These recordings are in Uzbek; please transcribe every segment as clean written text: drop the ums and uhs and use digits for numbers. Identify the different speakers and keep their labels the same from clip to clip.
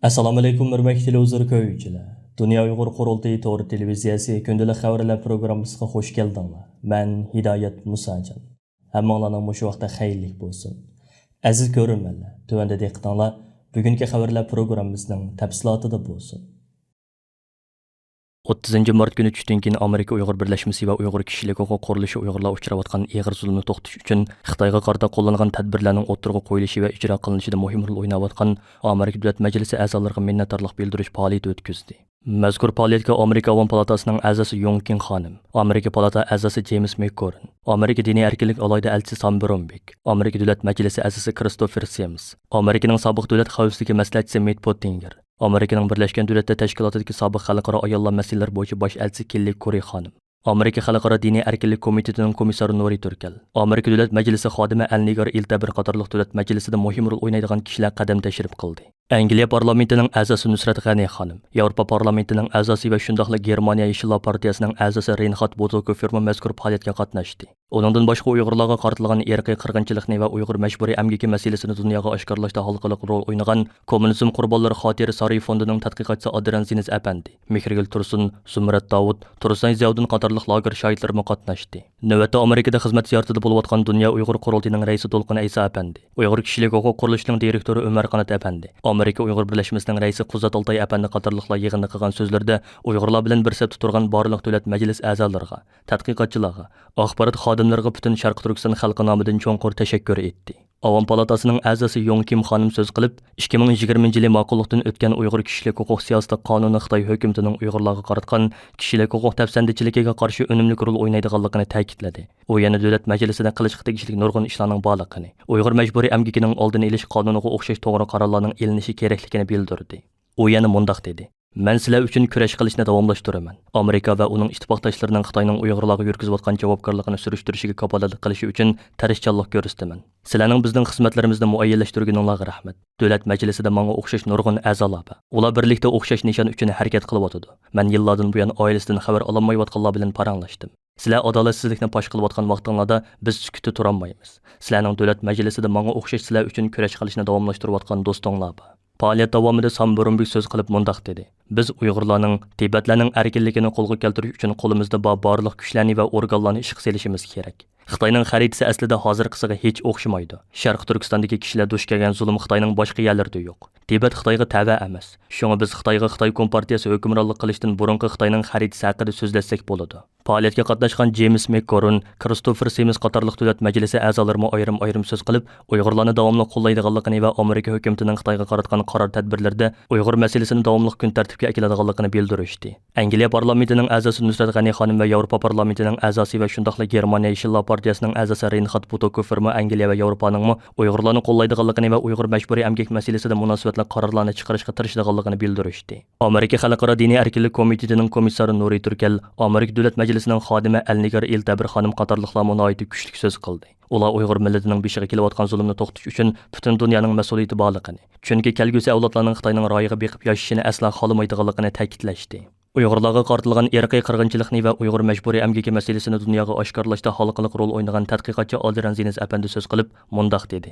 Speaker 1: Assalomu alaykum hurmatli televizor ko'ruvchilar. Dunyo Uyg'ur qurultiyi to'g'ri televiziyasi kundalik xabarlar programmasiga xush keldinglar. Men Hidoyat Musajon. Hammanglarning mush vaqtda xayrlik bo'lsin. Aziz ko'ruvchilar, tuvanda diqqatinglar bugungi xabarlar programmasining tafsilotida bo'lsin. 30 mart günü tushdan keyin Amerika Uyg'ur birlashmasi va Uyg'ur kishilik huquq qurilishi Uyg'urlar uchrayotgan ig'ir zulmni to'xtatish uchun Xitoyga qarata qo'llangan tadbirlarning o'tirg'i qo'yilishi va ijro qilinishida muhim rol o'ynayotgan Amerika Davlat Majlisi a'zolariga minnatdorlik bildirish faoliyati o'tkazdi. Mazkur faoliyatga Amerika Avom palatasining a'zosi Yong Kin xonim, Amerika palata a'zosi James McGovern, Amerika diniy erkinlik alohida elchisi Sam Bromwich, Amerika Davlat Majlisi a'zosi Christopher Sims, Amerikaning sobiq davlat xavfsizligi maslahatchisi Matt Pottinger, Amerikaning Birlashgan Davlatlar Tashkilotidagi sobiq xalqaro ayollar masalalari bo'yicha bosh elchisi Kelly Kori xonim, Amerika Xalqaro diniy erkinlik komitetining komissari Nuri Turkal, Amerika Davlat Majlisi xodimi Al-Nigar Iltabir qatorliq davlat majlisida muhim rol o'ynaydigan kishilar qadam tashrif qildi. Angliya parlamentining a'zosi Nusrat G'ani xonim, Yevropa parlamentining a'zosi va shundoqla Germaniya Yeshillar partiyasining a'zosi Reinhard Bozokov mazkur faoliyatga qatnashdi. Uningdan boshqa Uyg'urlarga qaratilgan irqiy qirg'inchilikni va Uyg'ur majburiy emgaki masalasini dunyoga oshkorlashda xalqaro rol o'ynagan Kommunizm qurbonlari xotira Saroy fondining tadqiqotchisi Adrian Ziniz apandi, Mihril Tursun, Sumrat Davud, Tursun Ziyodin qatorliq lager shoirlari qatnashdi. Navbatda Amerikada xizmat ziyoratida bo'lib Dunyo Uyg'ur qurultiyining raisi To'lqin Aysa apandi, Uyg'ur kishilik huquq qurilishining direktori Umar Qanat apandi, Amerika Uyg'ur birlashmasining raisi Quzat Altay apandi qatorliqlar yig'inda qilgan so'zlarda Uyg'urlar bilan bir safda turgan barliq davlat majlis a'zolariga, tadqiqotchilarga, axborot xodimlariga butun Sharq Turkiston xalqi nomidan cho'nqur tashakkur etdi. Avom palatasining a'zosi Yong Kim xonim so'z qilib, 2020 yili ma'qullikdan o'tgan Uyg'ur kishilik huquq siyosati qonuni Xitoy hukumatining Uyg'urlarga qaratgan kishilik huquq tafsandichiligiga qarshi unumli rol o'ynaydiganligini ta'kidladi. U yana davlat majlisida qilishga tegishli nurg'un ishlarning borligini, Uyg'ur majburiy emgakining oldini olish qonuniga o'xshash to'g'ri qarorlarning elinishi kerakligini bildirdi. U yana mundaq dedi: "Men sizlar uchun kurash qilishni davomlashtiraman. Amerika va uning ittifoqdoshlarining Xitoyning Uyg'urlarga yurgizayotgan javobgarligini surishtirishiga kafolatlik qilishi uchun tirishchanlik ko'rsataman. Sizlarning bizning xizmatlarimizni muayyanlashtirganingizga rahmat. Davlat majlisida menga o'xshash nurg'un a'zolar bor. Ular birlikda o'xshash nishon uchun harakat qilyotdi. Men yillardan buyon oilasidan xabar ololmayotganlar bilan paranglashdim. Sizlar adolatsizlikni fosh qilayotgan vaqtinglarda biz sukutda tura olmaymiz. Sizlarning davlat majlisida menga o'xshash sizlar uchun kurash qilishni davomlashtirayotgan do'stinglar bor." Faoliyat davomida Sam Bromwich so'z qilib mundaq dedi: "Biz Uyg'urlarning, Tibetlarning erkinligini qo'lga keltirish uchun qo'limizda barliq kuchlarni va organlarni ishga solishimiz kerak. Xitoyning xaritasi aslida hozirgisiga hech o'xshamaydi. Sharq Turkistondagi kishilar duch kelgan zulm Xitoyning boshqa yerlarida yo'q. Tibet Xitoyga tava emas. Shunga biz Xitoyga Xitoy kompartiyasi hukmronlik qilishdan burungi Xitoyning xaritasi haqida so'zlasak bo'ladi." Faoliyatga qatnashgan James McGovern, Christopher Sims qatorliq davlat majlisi a'zolari ayrim so'z qilib, Uyg'urlarni davomli qo'llaydiganligini va Amerika hukumatining Xitoyga qaratgan qaror tadbirlarida Uyg'ur masalasini davomli kun tartibga keladiganligini bildirishdi. Angliya parlamentining a'zosi Nusrat G'ani xonim va Yevropa parlamentining a'zosi va shundoqla Germaniya Yeshillar partiyasining a'zosi Reinhard Bozokov Angliya va Yevropaning Uyg'urlarni qo'llaydiganligini va Uyg'ur majburiy emgak masalasida munosabatli qarorlarni chiqarishga tirishadiganligini bildirishdi. Amerika Xalqaro diniy erkinlik komitetining komissari Nuri Turkal, Amerika davlat majlisining xodimi Al-Nigar Iltabir xonim qatorliqlar munoyiti kuchli so'z qildi. Ular Uyg'ur millatining beshiga kelayotgan zulmni to'xtatish uchun butun dunyoning mas'uliyati borligini, chunki kelgusi avlodlarning Xitoyning royiga beqib yashashini asla xohlamaydiganligini ta'kidlashdi. Uyg'urlarga qaratilgan irqiy qirg'inchilikni va Uyg'ur majburiy emgaki masalasini dunyoga oshkorlashda xalqaro rol o'ynagan tadqiqotchi Adrian Ziniz apandi so'z qilib mundaq dedi: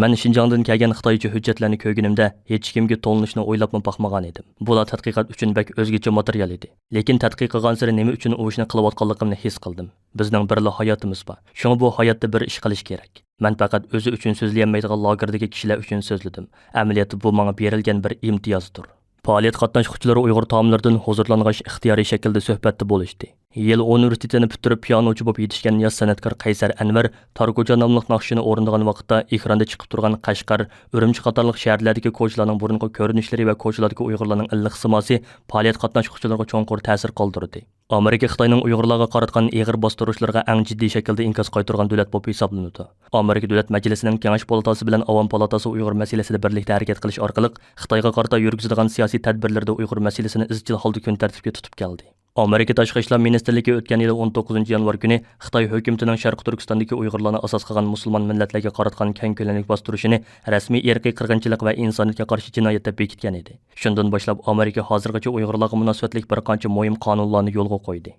Speaker 1: "Men Xinjiangdan kelgan Xitoycha hujjatlarni ko'rganimda hech kimga to'linishni o'ylabmi baxmagan edim. Bular tadqiqot uchun bak o'zgacha material edi. Lekin tadqiq qilgan sari nima uchun u ishni qilayotganligimni his qildim. Bizning birla hayotimiz bor. Shunga bu hayotda bir ish qilish kerak. Men faqat o'zi uchun so'zlayolmaydigan lagerdagi kishilar uchun so'zladim. Amaliyotda bu menga berilgan bir imtiyozdir." Faoliyat qatnashchilari Uyg'ur taomlaridan huzurlangan ixtiyoriy shaklda suhbatda bo'lishdi. Yil universitetini bitirib pianochi bo'lib yetishgan yosh san'atkor Qaysar Anvar Targoja nomli naqshini o'rnagan vaqtda ekranda chiqib turgan Qashqar, Urumchi qatorliq shaharlardagi ko'chalarning burungi ko'rinishlari va ko'chalardagi Uyg'urlarning illiq simosi faoliyat qatnashchilariga cho'nqur ta'sir qoldirdi. Amerika Xitoyning Uyg'urlarga qaratgan ig'ir bostirishlarga eng jiddiy shaklda inkas qaytargan davlat bo'lib hisoblanadi. Amerika davlat majlisining Kengash palatasi bilan Avom palatasi Uyg'ur masalasida birlikda harakat qilish orqali Xitoyga qarata yurgizilgan siyosiy tadbirlarda Uyg'ur masalasini izchil holda kun tartibga tutib keldi. Amerika Tashqi ishlar ministrligi o'tgan yil 19 yanvar kuni Xitoy hukumatining Sharq Turkistondagi Uyg'urlarni asos qilgan musulmon millatlarga qaratgan keng ko'lamli bostirishini rasmiy irqiy qirg'inchilik va insoniyatga qarshi jinoyat deb bekitgan edi. Shundan boshlab Amerika hozirgacha Uyg'urlarga munosabatli bir qancha muhim qonunlarni yo'lga qo'ydi.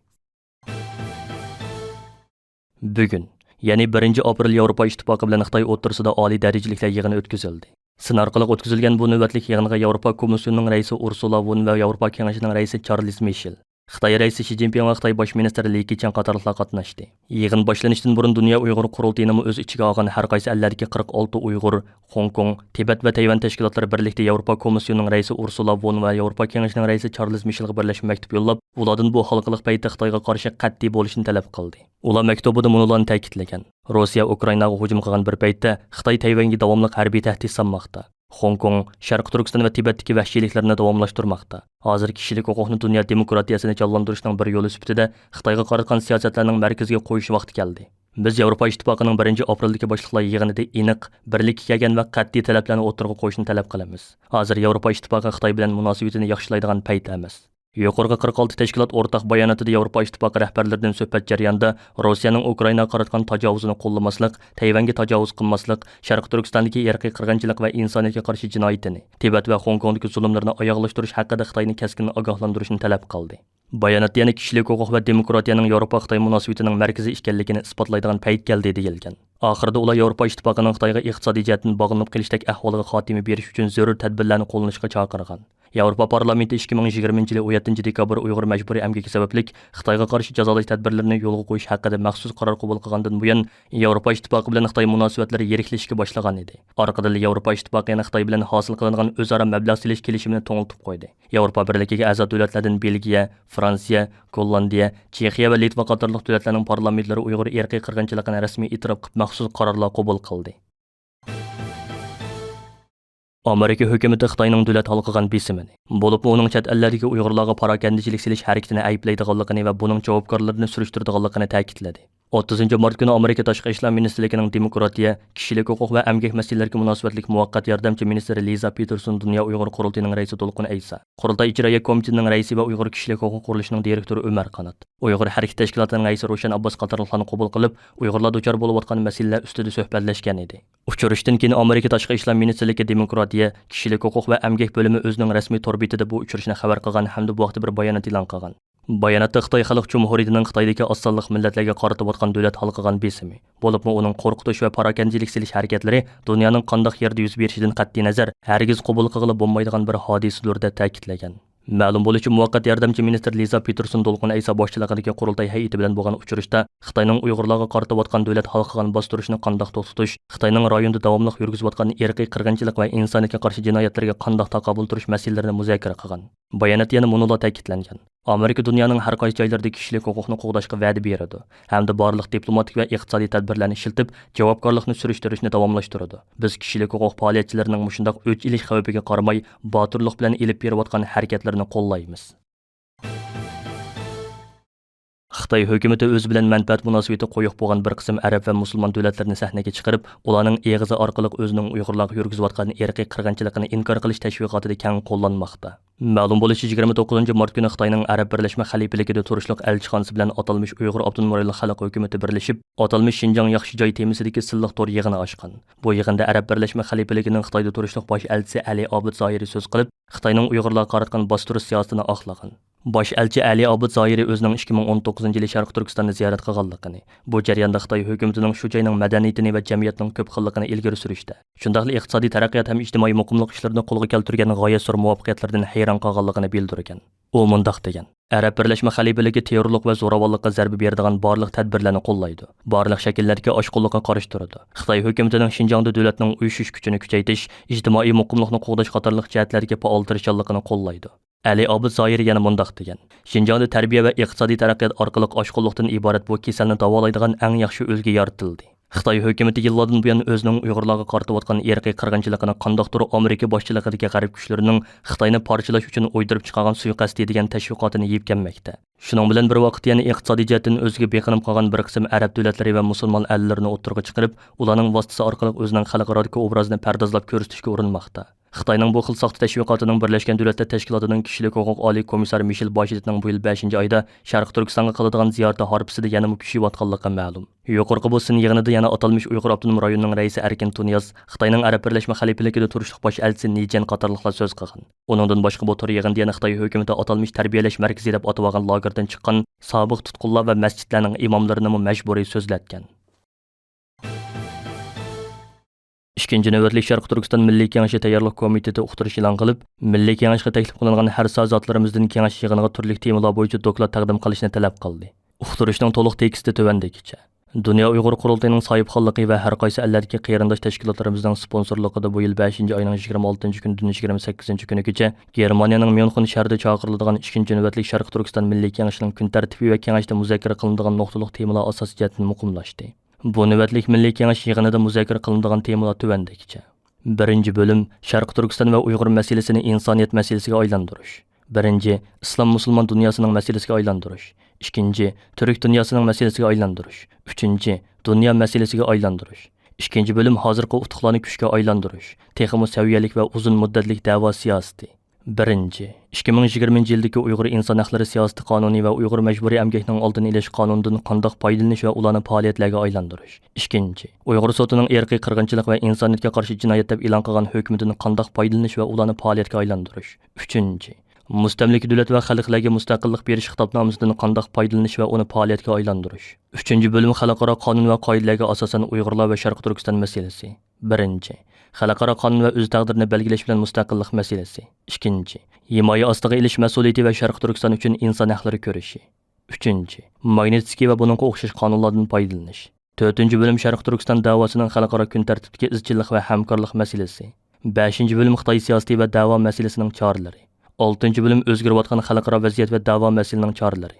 Speaker 1: Bugun, ya'ni 1 aprel Yevropa ittifoqi bilan Xitoy o'rtasida oliy darajaliklar yig'ini o'tkazildi. Sin orqali o'tkazilgan bu navbatlik yig'inga Yevropa Komissiyasining raisi Ursula von va Yevropa Kengashining raisi Charles Michel, Xitoy raisi Xi Jinping va Xitoy bosh ministri Li Keqiang qatorliqlar qatnashdi. Yig'in boshlanishidan burun Dunyo Uyg'ur qurultayini o'z ichiga olgan har qaysi ellardagi 46 Uyg'ur, Hong Kong, Tibet va Tayvan tashkilotlari birlikda Yevropa Komissiyasining raisi Ursula von va Yevropa Kengashining raisi Charles Michelga birlashma maktub yo'llab, ulardan bu xalqliq paytda Xitoyga qarshi qat'iy bo'lishni talab qildi. Ular maktubida munolarni ta'kidlagan. Rossiya Ukrainaga hujum qilgan bir paytda Xitoy Tayvanga davomli harbiy tahdid solmoqda. Hong Kong, Sharq Turkiston va Tibetdagi vahshiyliklarni davomlashtirmoqda. Hozir kishilik huquqni dunyo demokratiyasini jonlantirishning bir yo'li sifatida Xitoyga qaratgan siyosatlarning markaziga qo'yish vaqti keldi. Biz Yevropa Ittifoqining 1-aprildagi boshliqlar yig'inida aniq, birlikka kelgan va qat'iy talablarni o'tirg'a qo'yishni talab qilamiz. Hozir Yevropa Ittifoqi Xitoy bilan munosabatini yaxshilaydigan payt emas. Yuqorqi 46 tashkilot o'rtaq bayonotida Yevropa Ittifoqi rahbarlaridan suhbat jarayonida Rossiyaning Ukrainaga qaratgan tajovuzini qo'llamaslik, Tayvanga tajovuz qilmaslik, Sharq Turkistondagi irqiy qirg'inchilik va insoniyatga qarshi jinoyatini, Tibet va Hong Kongdagi zulmlarni oyoqlashtirish haqida Xitoyni keskin ogohlantirishni talab qildi. Bayonot yana kishilik huquq va demokratiyaning Yevropa-Xitoy munosabatining markazi ekanligini isbotlaydigan payt keldi deyilgan. Oxirida ular Yevropa Ittifoqining Xitoyga iqtisodiy jihatdan bog'lanib kelishdek ahvoliga xotima berish uchun zarur tadbirlarni qo'llanishga chaqirgan. Yevropa parlamenti 2020 yil 7 dekabr Uyg'ur majburiy emgaki sababli Xitoyga qarshi jazolash tadbirlarini yo'lga qo'yish haqida maxsus qaror qabul qilgandan buyon Yevropa Ittifoqi bilan Xitoy munosabatlari yiriklashishga boshlagan edi. Orqada Yevropa Ittifoqi yana Xitoy bilan hosil qilingan o'zaro mablag' selish kelishimini to'g'ritib qo'ydi. Yevropa birligiga a'zo davlatlardan Belgiya, Fransiya, Gollandiya, Chexiya va Litva qatorliq davlatlarning parlamentlari Uyg'ur irqiy qirg'inchiligini rasmiy e'tirof qilib maxsus qarorlar qabul qildi. Amerika hukumati Xitoyning davlat xalqigan besimini, bo'lib uning chet ellardagi Uyg'urlarga parokandichilik silish harakatini ayblaydiganligini va buning javobgarlarini surishtiradiganligini ta'kidladi. 30 mart kuni Amerika Tashqi ishlar ministrligining demokratiya, kishilik huquq va emgak masalalariga munosabatlik muvaqqat yordamchi ministri Liza Peterson Dunyo Uyg'ur qurultayining raisi To'lqin Aysa, Qurultay ijroiya komitetining raisi va Uyg'ur kishilik huquq qurilishining direktori Umar Qanat, Uyg'ur harbiy tashkilotining raisi Roshan Abbos qatorliqlarni qabul qilib, Uyg'urlar duchor bo'layotgan masalalar ustida suhbatlashgan edi. Uchrashishdan keyin Amerika Tashqi ishlar ministrligi demokratiya, kishilik huquq va emgak bo'limi o'zining rasmiy tor betida bu uchrashishni xabar qilgan hamda bu vaqtda bir bayonot e'lon qilgan. Bayonotda Xitoy Xalq Jumhuriyatining Xitoydagi oz sonli millatlarga qaratayotgan davlat xalqigan besimi, bo'libmi uning qo'rqitish va parokandichilik silish harakatlari dunyoning qanday yerda yuz berishidan qat'iy nazar hargiz qabul qilib bo'lmaydigan bir hodisadir deb ta'kidlagan. Ma'lum bo'lishicha, muvaqqat yordamchi ministr Liza Peterson To'lqin Aysa boshchiligidagi qurultay hay'ati bilan bo'lgan uchrashda Xitoyning Uyg'urlarga qaratayotgan davlat xalqigan bostirishni qanday to'xtatish, Xitoyning rayonda davomli yurgizayotgan irqiy qirg'inchilik va insoniyatga qarshi jinoyatlarga qanday taqobil turish masalalarini muzokara qilgan. Bayonot yana munolar ta'kidlangan. Amerika dunyoning har qaysi joylarida kishilik huquqni qo'g'dashga va'da beradi hamda barliq diplomatik va iqtisodiy tadbirlarni ishlatib, javobgarlikni surishtirishni davomlashtiradi. Biz kishilik huquq faoliyatchilarining mushundaq o'ch ilish xavfiga qaramay, botirlik bilan elib berayotgan harakatlarini qo'llaymiz. Xitoy hukumati o'z bilan manfaat munosabati qo'yiq bo'lgan bir qism arab va musulmon davlatlarini sahnaga chiqarib, ularning eg'izi orqali o'zining Uyg'urlarga yurgizayotgan irqiy qirg'inchiligini inkor qilish tashviqotida keng qo'llanmoqda. Ma'lum bo'lishicha, 29 mart kuni Xitoyning Arab Birlashma Xalifaligida turishliq elchixonasi bilan atalmish Uyg'ur Abdunum xalq hukumati birlashib, atalmish Xinjiang yaxshi joy temasidagi silliq to'r yig'ini ochgan. Bu yig'inda Arab Birlashma Xalifaligining Xitoyda turishliq bosh elchisi Ali Obid Zoiri so'z qilib, Xitoyning Uyg'urlarga qaratgan bostirish siyosatini oqlagan. Bosh elchi Ali Obid Zoiri o'zining 2019 yili Sharq Turkistonni ziyorat qilganligini, bu jarayonda Xitoy hukumatining shu joyning madaniyatini va jamiyatning ko'p xilligini ilgari surishdi. Shundaqli iqtisodiy taraqqiyot ham ijtimoiy muqimlik ishlarini qo'lga keltirgan g'oyat zo'r muvaffaqiyatlardan hayron qolganligini bildirgan. U mundaq degan: Arab Birlashma Xalifaligi terrorlik va zo'ravonlikqa zarba beradigan barliq tadbirlarni qo'llaydi. Barliq shakllardagi oshqo'llikqa qarshi turadi. Xitoy hukumatining Xinjiangda davlatning uyushish kuchini kuchaytirish, ijtimoiy muqimlikni qo'g'dash qatorliq jihatlarga faol tirishchiligini qo'llaydi. Ali Obid Zoiri yana mundaq degan: Xinjiangda tarbiya va iqtisodiy taraqqiyot orqali oshqo'llikdan iborat bu kasalni davolaydigan eng yaxshi o'lga yaratildi. Xitoy hukumati yillardan buyon o'zining Uyg'urlarga qaratayotgan irqiy qirg'inchiligini qandoqdir Amerika boshchiligidagi g'arb kuchlarining Xitoyni parchalash uchun o'ydirib chiqargan suiqasd degan tashviqotini yeb kelmoqda. Shuning bilan bir vaqt yana iqtisodiy jihatdan o'ziga beqinib qolgan bir qism arab davlatlari va musulmon allarini o'ttirg'a chiqarib, ularning vositasi orqali o'zining xalqarodagi obrazini pardozlab ko'rsatishga urinmoqda. Xitoyning bu xil soxta tashviqotining Birlashgan Davlatlar Tashkilotining kishilik huquq oliy komissari Michel Bashetining bu yil 5-oyda Sharq Turkistonga qiladigan ziyarati harpisida yana kuchayotganligi ma'lum. Yuqorqi bu sin yig'inida yana atalmish Uyg'ur Abdunum rayonining raisi Erkin Tunyaz, Xitoyning Arab Birlashma Xalifaligida turishliq bosh elchisi Nijan qatorliqlar so'z qilgan. Uningdan boshqa bu tur yig'inda yana Xitoy hukumati atalmish tarbiyalash markazi deb atagan lagerdan chiqqan sobiq tutqunlar va masjidlarning imomlarini majburiy so'zlatgan. İkinci növbətlik Şərqi Türkistan Milliy Kengashi tayyorluq komiteti uqtirish e'lon qilib, Milliy Kengashga taklif qilingan har sazotlarimizdan kengash yig'iniga turli temalar bo'yicha doklad taqdim qilishni talab qildi. Uqtirishning to'liq teksti tuvandikicha. Dünya Uyghur Qurultayının sahibxonligi va har qaysi ellardagi qarindosh tashkilotlarimizning sponsorligida bu yil 5-oyning 26-kunidan 28-kunigacha Germaniyaning Myunxen shahrida chaqiriladigan 2-navbatlik Sharq Turkiston Milliy Kengashining kun tartibi va kengashda muzokara qilinadigan nuqtaliq temalar asosiyatini muqimlashdi. Bu navbatlik Milliy Kengash yig'inida muzokara qilinadigan temalar tuvandikicha. 1-bo'lim Sharq Turkiston va Uyg'ur masalasini insoniyat masalasiga aylantirish. 1. İslam musulmon dunyosining masalasiga aylantirish. 2. Türk dünyasının meselesiga aylantirish. 3. Dünya meselesiga aylantirish. 2. bölüm hozirgi utuqlarni kuchga aylantirish. Texmi saviyalik va uzun muddatlik da'vo siyosati. 1. 2020 yildagi Uyg'ur inson haqlari siyosati qonuni va Uyg'ur majburiy emgakning oldini olish qonunidan qandoq foydalanish va ularni faoliyatlarga aylantirish. 2. Uyg'ur sotining irqiy qirg'inchilik va insoniyatga qarshi jinoyat deb e'lon qilgan hukmidan qandoq foydalanish va ularni faoliyatga aylantirish. 3. Mustamlik davlat va xalqlarga mustaqillik berish xitobnomasidan qandoq foydalanish va uni faoliyatga aylantirish. 3-bo'lim xalqaro qonun va qoidalarga asosan Uyg'urlar va Sharq Turkiston masalasi. 1. Xalqaro qonun va o'z taqdirini belgilash bilan mustaqillik masalasi. 2. Himoya ostiga ilish mas'uliyati va Sharq Turkiston uchun inson haqlari ko'rishi. 3. Magnitskiy va buningga o'xshash qonunlardan foydalanish. 4-bo'lim Sharq Turkiston da'vosining xalqaro kun tartibidagi izchillik va hamkorlik masalasi. 5-bo'lim Xitoy siyosati va da'vo masalasining choralari. 6-bo'lim o'zgarayotgan xalqaro vaziyat va da'vo masalasining choralari.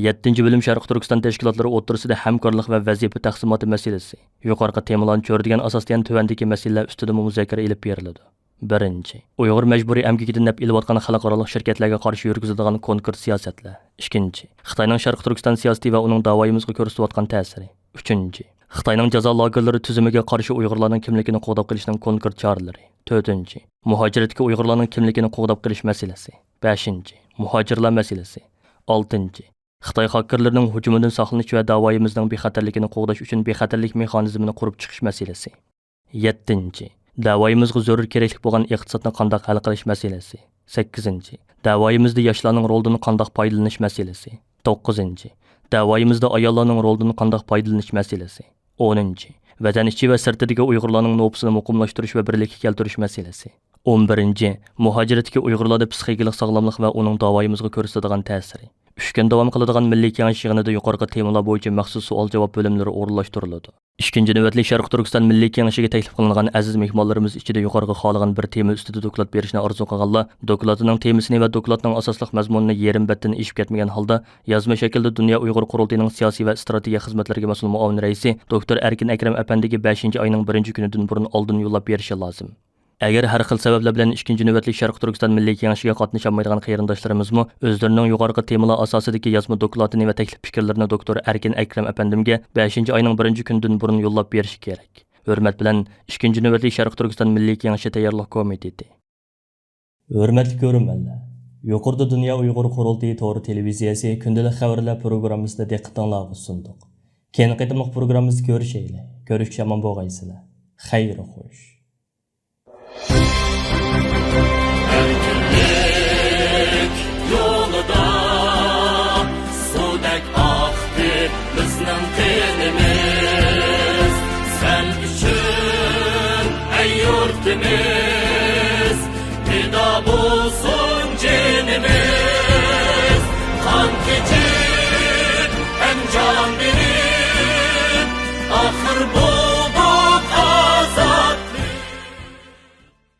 Speaker 1: 7-bo'lim Sharq Turkiston tashkilotlari o'rtasida hamkorlik va vazifa taqsimoti masalasi. Yuqorqi temalarni ko'radigan asosdan tuvandagi masalalar ustida muzokara olib beriladi. 1. Uyg'ur majburiy emgakidan naf ilayotgan xalqaro shirkatlarga qarshi yurgiziladigan konkurs siyosatlar. 2. Xitoyning Sharq Turkiston siyosati va uning da'voyimizga ko'rsatayotgan ta'siri. 3. Xitoyning jazo lagerlari tuzimiga qarshi Uyg'urlarning kimligini qo'g'dab qilishning konkurs choralari. 4. Muhojiratga Uyg'urlarning kimligini qo'g'dab qilish masalasi. 5. Muhojirlar masalasi. 6. Xitoy xakerlarining hujumidan saqlanish va da'voyimizning bexatarligini qo'g'dash uchun bexatarlik mexanizmini qurib chiqish masalasi. 7. Da'voyimizga zarur kerakli bo'lgan iqtisodni qanday hal qilish masalasi. 8. Da'voyimizda yoshlarning rolidan qanday foydalanish masalasi. 9. Da'voyimizda ayollarning rolidan qanday foydalanish masalasi. 10. Vatan ichi va sirtidagi Uyg'urlarning nopsini muqimlashtirish va birlikka keltirish masalasi. 11. Muhojiratga Uyg'urlarda psixikalik sog'lomlik va uning da'voyimizga ko'rsatadigan ta'siri. 3 kun davom qiladigan Milliy Kengash yig'inida yuqorqi temalar bo'yicha maxsus savol-javob bo'limlari o'rinlashtiriladi. 2-navbatlik Sharq Turkiston Milliy Kengashiga taklif qilingan aziz mehmonlarimiz ichida yuqorqi xohlagan bir tema ustida doklad berishni orzu qilganlar, dokladining temasini va dokladning asosliq mazmunini yerim batdan eshib ketmagan holda yozma shaklda Dunyo Uyg'ur Qurultayining siyosiy va strategiya xizmatlariga mas'ul muavin raisi Dr. Erkin Akram apandiga 5-oyning 1-kunidan burun oldin yo'llab berishi lozim. Agar har xil sabablar bilan 2-navbatlik Sharq Turkiston Milliy Kengashiga qatnashamaydigan qarindoshlarimiz o'zlarining yuqorqi temalar asosidagi yozma dokladini va taklif fikrlarini Dr. Erkin Akram apandimga 5-oyning 1-kunidan burun yo'llab berishi kerak. Hurmat bilan 2-navbatlik Sharq Turkiston Milliy Kengashi tayyorluq komiteti. Hurmatli ko'ruvchilar, yuqorida Dunyo Uyg'ur Qurultayi to'g'ri televiziyasi kundalik xabarlar programmasida diqqatingizga sundiq. Keyin qitimliq programmamizni ko'rishaylik. Ko'rishga omon bo'lgaysizlar. Xayr xo'sh.
Speaker 2: Erkinlik yolida sudek aktı bizning tenimiz. Sen üçün ey yurtimiz, fida bulsun cenimiz. Kan keçip hem can bir